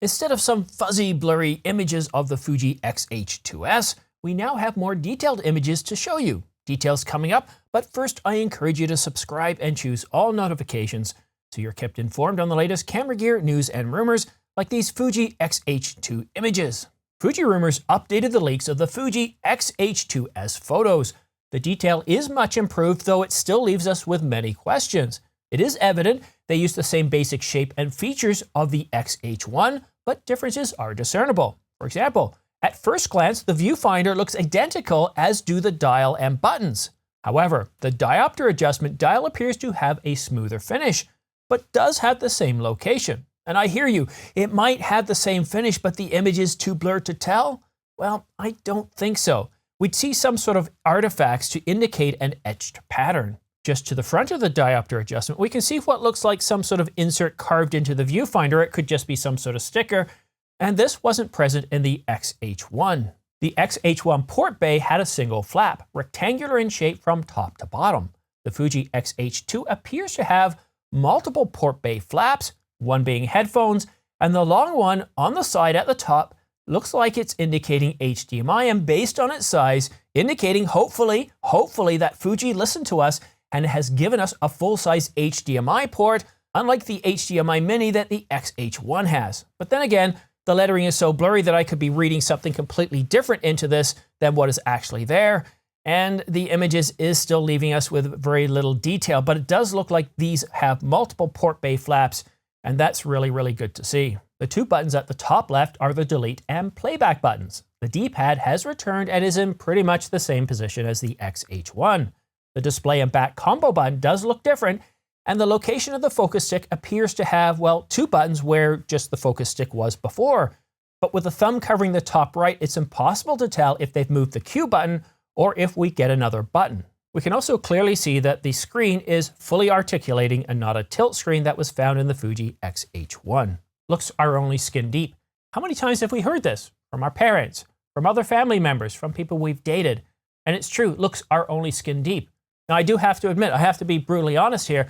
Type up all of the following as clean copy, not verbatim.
Instead of some fuzzy, blurry images of the Fuji X-H2s, we now have more detailed images to show you. Details coming up, but first I encourage you to subscribe and choose all notifications so you're kept informed on the latest camera gear, news, and rumors like these Fuji X-H2 images. Fuji Rumors updated the leaks of the Fuji X-H2s photos. The detail is much improved, though it still leaves us with many questions. It is evident they use the same basic shape and features of the X-H1, but differences are discernible. For example, at first glance, the viewfinder looks identical, as do the dial and buttons. However, the diopter adjustment dial appears to have a smoother finish, but does have the same location. And I hear you, it might have the same finish, but the image is too blurred to tell? Well, I don't think so. We'd see some sort of artifacts to indicate an etched pattern. Just to the front of the diopter adjustment, we can see what looks like some sort of insert carved into the viewfinder. It could just be some sort of sticker, and this wasn't present in the X-H1. The X-H1 port bay had a single flap, rectangular in shape from top to bottom. The Fuji X-H2 appears to have multiple port bay flaps, one being headphones, and the long one on the side at the top looks like it's indicating HDMI, and based on its size, indicating hopefully that Fuji listened to us and has given us a full-size HDMI port, unlike the HDMI mini that the X-H1 has. But then again, the lettering is so blurry that I could be reading something completely different into this than what is actually there, and the images is still leaving us with very little detail, but it does look like these have multiple port bay flaps, and that's really, really good to see. The two buttons at the top left are the delete and playback buttons. The D-pad has returned and is in pretty much the same position as the X-H1. The display and back combo button does look different, and the location of the focus stick appears to have, well, two buttons where just the focus stick was before. But with the thumb covering the top right, it's impossible to tell if they've moved the Q button or if we get another button. We can also clearly see that the screen is fully articulating and not a tilt screen that was found in the Fuji X-H1. Looks are only skin deep. How many times have we heard this? From our parents, from other family members, from people we've dated. And it's true, looks are only skin deep. Now I do have to admit, I have to be brutally honest here.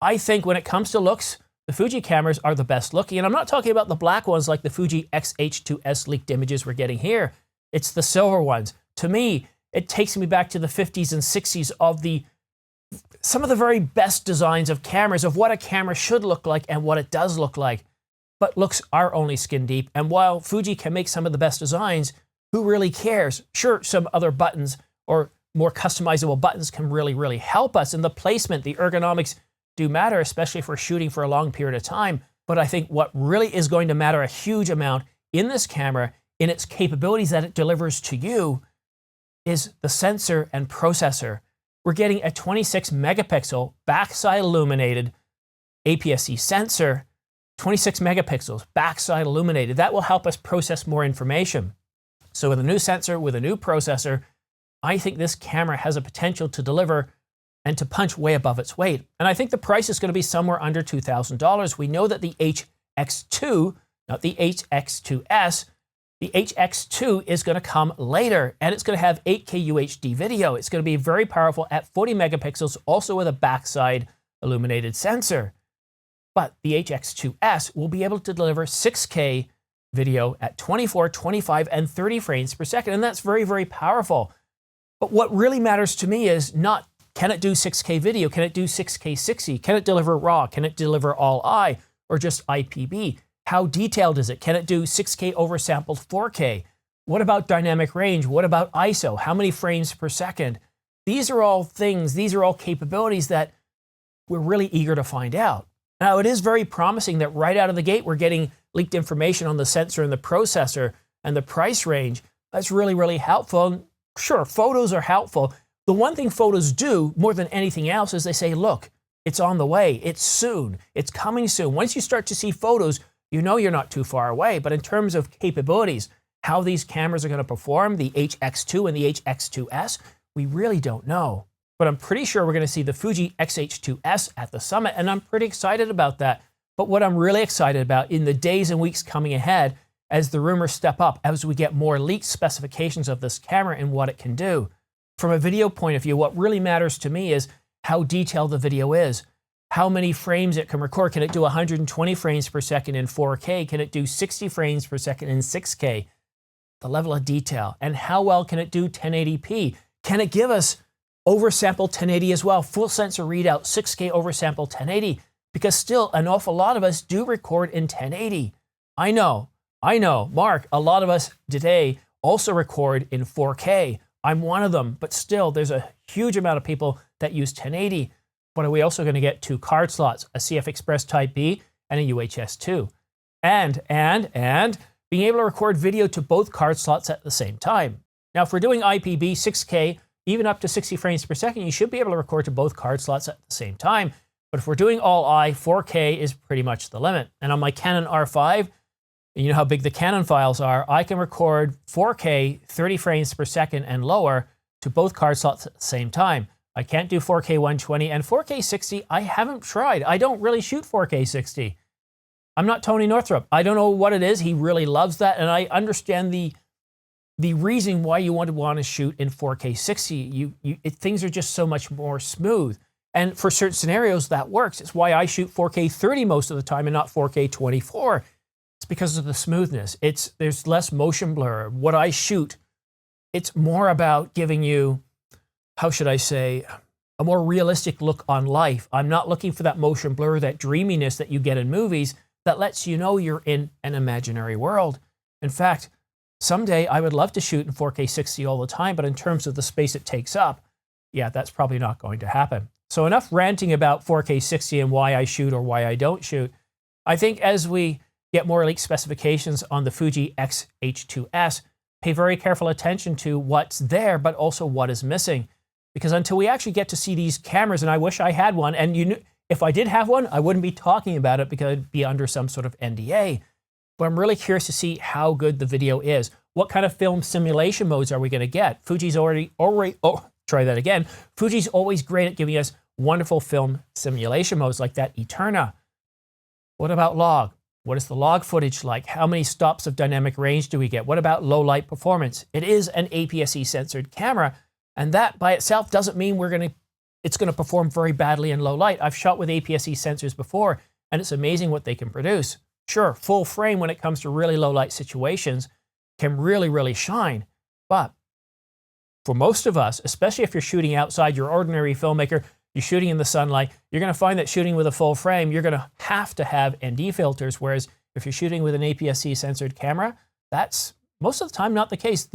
I think when it comes to looks, the Fuji cameras are the best looking. And I'm not talking about the black ones like the Fuji X-H2s leaked images we're getting here. It's the silver ones. To me, it takes me back to the 50s and 60s of some of the very best designs of cameras, of what a camera should look like and what it does look like. But looks are only skin deep. And while Fuji can make some of the best designs, who really cares? Sure, some other buttons or more customizable buttons can really, really help us. And the placement, the ergonomics do matter, especially if we're shooting for a long period of time. But I think what really is going to matter a huge amount in this camera, in its capabilities that it delivers to you, is the sensor and processor. We're getting a 26 megapixel backside illuminated APS-C sensor, 26 megapixels backside illuminated. That will help us process more information. So with a new sensor, with a new processor, I think this camera has a potential to deliver and to punch way above its weight. And I think the price is going to be somewhere under $2,000. We know that the HX2, not the HX2s, the HX2 is going to come later, and it's going to have 8K UHD video. It's going to be very powerful at 40 megapixels, also with a backside illuminated sensor. But the HX2s will be able to deliver 6K video at 24, 25, and 30 frames per second, and that's very, very powerful. But what really matters to me is not, can it do 6K video? Can it do 6K 60? Can it deliver RAW? Can it deliver all I or just IPB? How detailed is it? Can it do 6K oversampled 4K? What about dynamic range? What about ISO? How many frames per second? These are all things, these are all capabilities that we're really eager to find out. Now, it is very promising that right out of the gate, we're getting leaked information on the sensor and the processor and the price range. That's really, really helpful. And sure, photos are helpful. The one thing photos do more than anything else is they say, look, it's on the way. It's soon. It's coming soon. Once you start to see photos, you know you're not too far away. But in terms of capabilities, how these cameras are going to perform, the HX2 and the HX2s, we really don't know. But I'm pretty sure we're going to see the Fuji X-H2s at the summit, and I'm pretty excited about that. But what I'm really excited about in the days and weeks coming ahead, as the rumors step up, as we get more leaked specifications of this camera and what it can do. From a video point of view, what really matters to me is how detailed the video is. how many frames it can record. Can it do 120 frames per second in 4K? Can it do 60 frames per second in 6K? The level of detail. And how well can it do 1080p? Can it give us oversample 1080 as well? Full sensor readout, 6K oversample 1080. Because still, an awful lot of us do record in 1080. I know, Mark, a lot of us today also record in 4K. I'm one of them, but still, there's a huge amount of people that use 1080. But are we also going to get 2 card slots, a CF Express Type B and a UHS-2? And being able to record video to both card slots at the same time. Now, if we're doing IPB 6K, even up to 60 frames per second, you should be able to record to both card slots at the same time. But if we're doing all I, 4K is pretty much the limit. And on my Canon R5, you know how big the Canon files are, I can record 4K 30 frames per second and lower to both card slots at the same time. I can't do 4K 120 and 4K 60. I haven't tried. I don't really shoot 4K 60. I'm not Tony Northrup. I don't know what it is. He really loves that. And I understand the reason why you want to shoot in 4K 60. Things are just so much more smooth. And for certain scenarios, that works. It's why I shoot 4K 30 most of the time and not 4K 24. It's because of the smoothness. There's less motion blur. What I shoot, it's more about giving you, how should I say, a more realistic look on life. I'm not looking for that motion blur, that dreaminess that you get in movies that lets you know you're in an imaginary world. In fact, someday I would love to shoot in 4K 60 all the time, but in terms of the space it takes up, yeah, that's probably not going to happen. So enough ranting about 4K 60 and why I shoot or why I don't shoot. I think as we get more leaked specifications on the Fuji X-H2s, pay very careful attention to what's there, but also what is missing. Because until we actually get to see these cameras, and I wish I had one, and if I did have one, I wouldn't be talking about it because it'd be under some sort of NDA. But I'm really curious to see how good the video is. What kind of film simulation modes are we going to get? Fuji's Fuji's always great at giving us wonderful film simulation modes like that Eterna. What about log? What is the log footage like? How many stops of dynamic range do we get? What about low light performance? It is an APS-C censored camera, and that by itself doesn't mean it's going to perform very badly in low light. I've shot with APS-C sensors before, and it's amazing what they can produce. Sure, full frame when it comes to really low light situations can really, really shine, but for most of us, especially if you're shooting outside, your ordinary filmmaker, you're shooting in the sunlight, you're going to find that shooting with a full frame, you're going to have ND filters, whereas if you're shooting with an APS-C censored camera, that's most of the time not the case.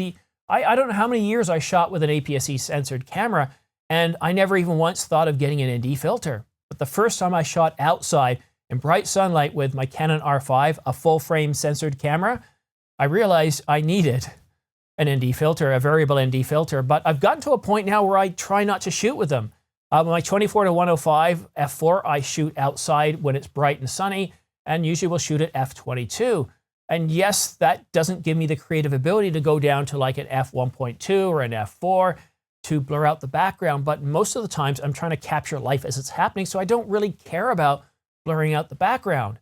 I don't know how many years I shot with an APS-C censored camera, and I never even once thought of getting an ND filter. But the first time I shot outside in bright sunlight with my Canon R5, a full frame censored camera, I realized I needed an ND filter, a variable ND filter, but I've gotten to a point now where I try not to shoot with them. My 24-105 f4, I shoot outside when it's bright and sunny, and usually we'll shoot at f22. And yes, that doesn't give me the creative ability to go down to like an f1.2 or an f4 to blur out the background, but most of the times I'm trying to capture life as it's happening, so I don't really care about blurring out the background.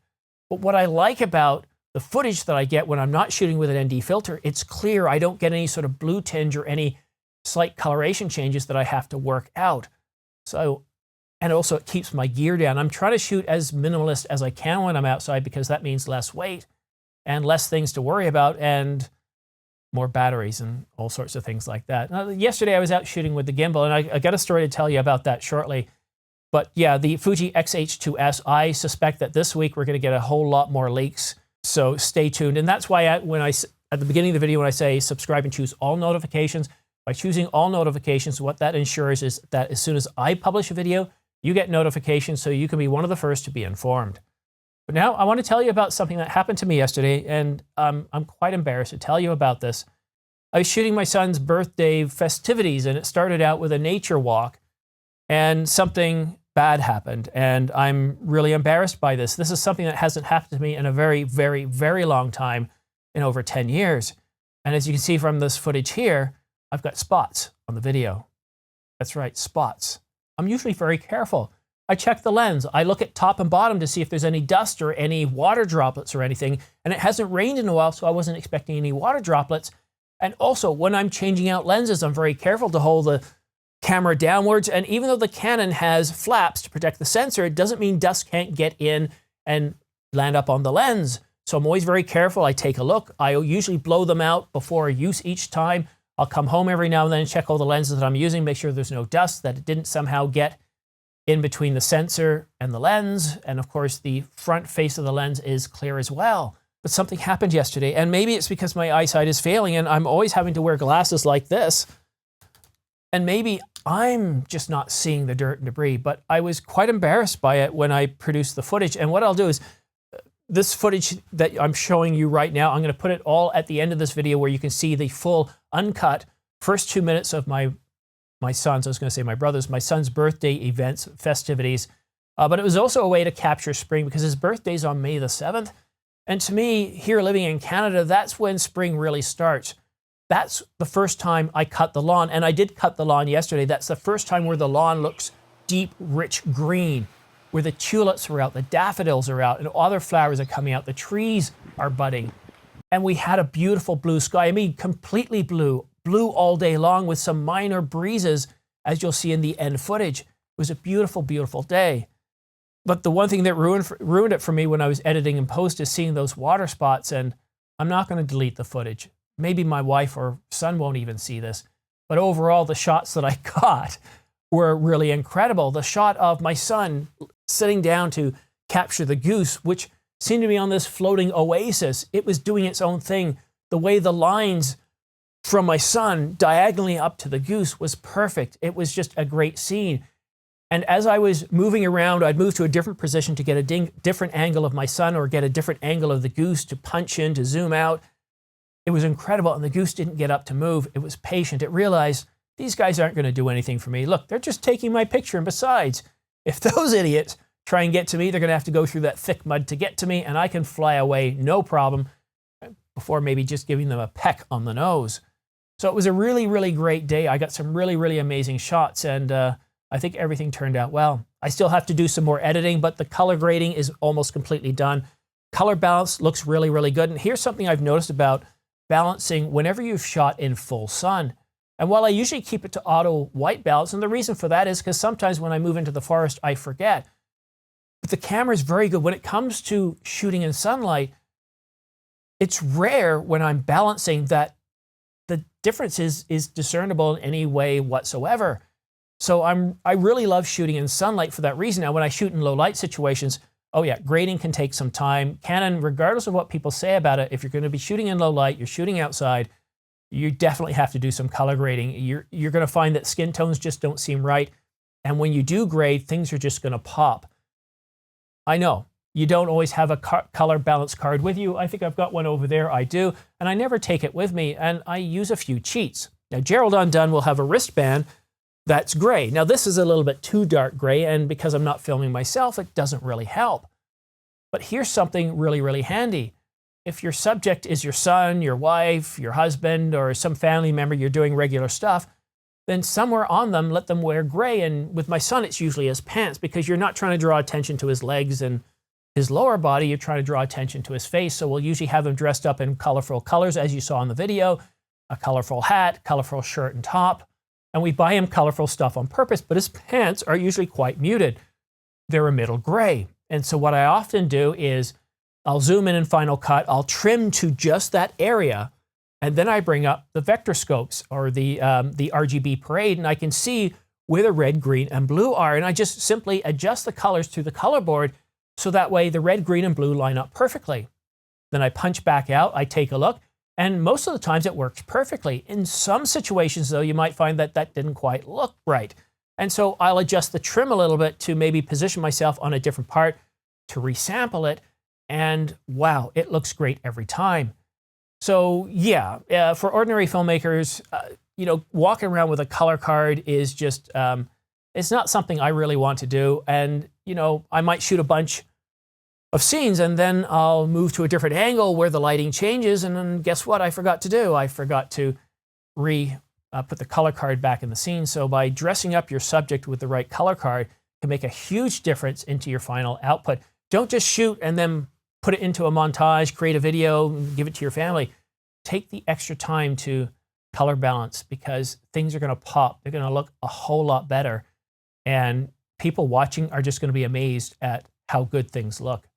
But what I like about the footage that I get when I'm not shooting with an ND filter, it's clear. I don't get any sort of blue tinge or any slight coloration changes that I have to work out. So, and also it keeps my gear down. I'm trying to shoot as minimalist as I can when I'm outside because that means less weight and less things to worry about and more batteries and all sorts of things like that. Now, yesterday I was out shooting with the gimbal, and I got a story to tell you about that shortly. But yeah, the Fuji X-H2s, I suspect that this week we're going to get a whole lot more leaks. So stay tuned. And that's why at the beginning of the video, when I say subscribe and choose all notifications, by choosing all notifications, what that ensures is that as soon as I publish a video, you get notifications so you can be one of the first to be informed. But now I want to tell you about something that happened to me yesterday, and I'm quite embarrassed to tell you about this. I was shooting my son's birthday festivities, and it started out with a nature walk, and something bad happened, and I'm really embarrassed by this. This is something that hasn't happened to me in a very, very, very long time, in over 10 years. And as you can see from this footage here, I've got spots on the video. That's right, spots. I'm usually very careful. I check the lens. I look at top and bottom to see if there's any dust or any water droplets or anything. And it hasn't rained in a while, so I wasn't expecting any water droplets. And also, when I'm changing out lenses, I'm very careful to hold camera downwards. And even though the Canon has flaps to protect the sensor, it doesn't mean dust can't get in and land up on the lens. So I'm always very careful. I take a look. I usually blow them out before use each time. I'll come home every now and then and check all the lenses that I'm using, make sure there's no dust, that it didn't somehow get in between the sensor and the lens. And of course, the front face of the lens is clear as well. But something happened yesterday, and maybe it's because my eyesight is failing and I'm always having to wear glasses like this. And maybe I'm just not seeing the dirt and debris, but I was quite embarrassed by it when I produced the footage. And what I'll do is, this footage that I'm showing you right now, I'm going to put it all at the end of this video where you can see the full uncut first 2 minutes of my son's, I was going to say my brother's, my son's birthday events, festivities. But it was also a way to capture spring because his birthday's on May the 7th. And to me, here living in Canada, that's when spring really starts. That's the first time I cut the lawn, and I did cut the lawn yesterday. That's the first time where the lawn looks deep, rich green, where the tulips are out, the daffodils are out, and other flowers are coming out, the trees are budding. And we had a beautiful blue sky. I mean, completely blue all day long with some minor breezes, as you'll see in the end footage. It was a beautiful, beautiful day. But the one thing that ruined it for me when I was editing and post is seeing those water spots, and I'm not going to delete the footage. Maybe my wife or son won't even see this. But overall, the shots that I got were really incredible. The shot of my son sitting down to capture the goose, which seemed to be on this floating oasis. It was doing its own thing. The way the lines from my son diagonally up to the goose was perfect. It was just a great scene. And as I was moving around, I'd move to a different position to get a different angle of my son or get a different angle of the goose to punch in, to zoom out. It was incredible, and the goose didn't get up to move. It was patient. It realized, these guys aren't going to do anything for me. Look, they're just taking my picture, and besides, if those idiots try and get to me, they're going to have to go through that thick mud to get to me, and I can fly away, no problem, before maybe just giving them a peck on the nose. So it was a really, really great day. I got some really, really amazing shots, and I think everything turned out well. I still have to do some more editing, but the color grading is almost completely done. Color balance looks really, really good. And here's something I've noticed about balancing whenever you've shot in full sun. And while I usually keep it to auto white balance, and the reason for that is because sometimes when I move into the forest, I forget. But the camera is very good. When it comes to shooting in sunlight, it's rare when I'm balancing that the difference is discernible in any way whatsoever. So I really love shooting in sunlight for that reason. Now, when I shoot in low light situations, oh yeah, grading can take some time. Canon, regardless of what people say about it, if you're going to be shooting in low light, you're shooting outside, you definitely have to do some color grading. You're going to find that skin tones just don't seem right. And when you do grade, things are just going to pop. I know, you don't always have a color balance card with you. I think I've got one over there, I do. And I never take it with me, and I use a few cheats. Now, Gerald Undone will have a wristband that's gray. Now, this is a little bit too dark gray, and because I'm not filming myself, it doesn't really help. But here's something really, really handy. If your subject is your son, your wife, your husband, or some family member you're doing regular stuff, then somewhere on them, let them wear gray. And with my son, it's usually his pants, because you're not trying to draw attention to his legs and his lower body, you're trying to draw attention to his face. So we'll usually have him dressed up in colorful colors, as you saw in the video, a colorful hat, colorful shirt and top. And we buy him colorful stuff on purpose, but his pants are usually quite muted. They're a middle gray. And so what I often do is I'll zoom in Final Cut, I'll trim to just that area, and then I bring up the vector scopes or the RGB parade, and I can see where the red, green, and blue are. And I just simply adjust the colors to the color board so that way the red, green, and blue line up perfectly. Then I punch back out, I take a look, and most of the times it works perfectly. In some situations, though, you might find that that didn't quite look right. And so I'll adjust the trim a little bit to maybe position myself on a different part to resample it. And wow, it looks great every time. So yeah, for ordinary filmmakers, you know, walking around with a color card is just, it's not something I really want to do. And, you know, I might shoot a bunch of scenes and then I'll move to a different angle where the lighting changes, and then guess what I forgot to do? I forgot to put the color card back in the scene. So by dressing up your subject with the right color card can make a huge difference into your final output. Don't just shoot and then put it into a montage, create a video, and give it to your family. Take the extra time to color balance, because things are going to pop. They're going to look a whole lot better. And people watching are just going to be amazed at how good things look.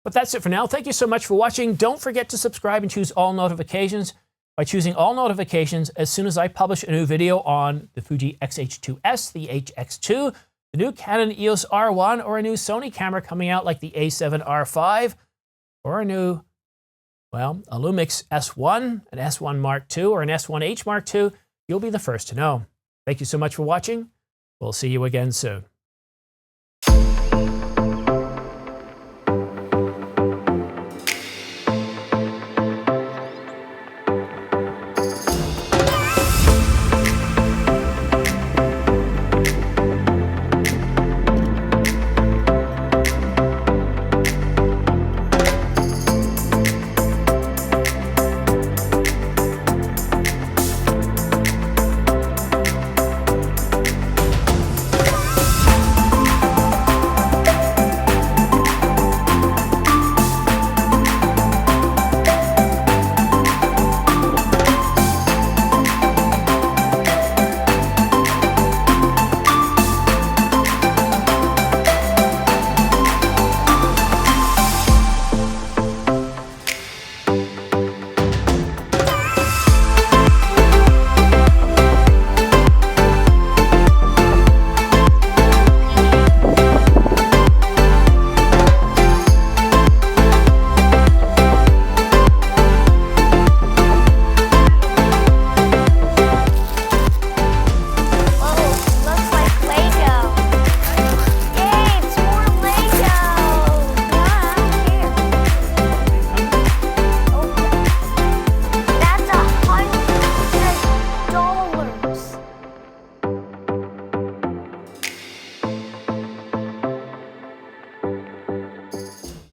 But that's it for now. Thank you so much for watching. Don't forget to subscribe and choose all notifications. By choosing all notifications, as soon as I publish a new video on the Fuji X-H2s, the HX2, the new Canon EOS R1, or a new Sony camera coming out like the A7R5, or a new, well, a Lumix S1, an S1 Mark II, or an S1H Mark II, you'll be the first to know. Thank you so much for watching. We'll see you again soon.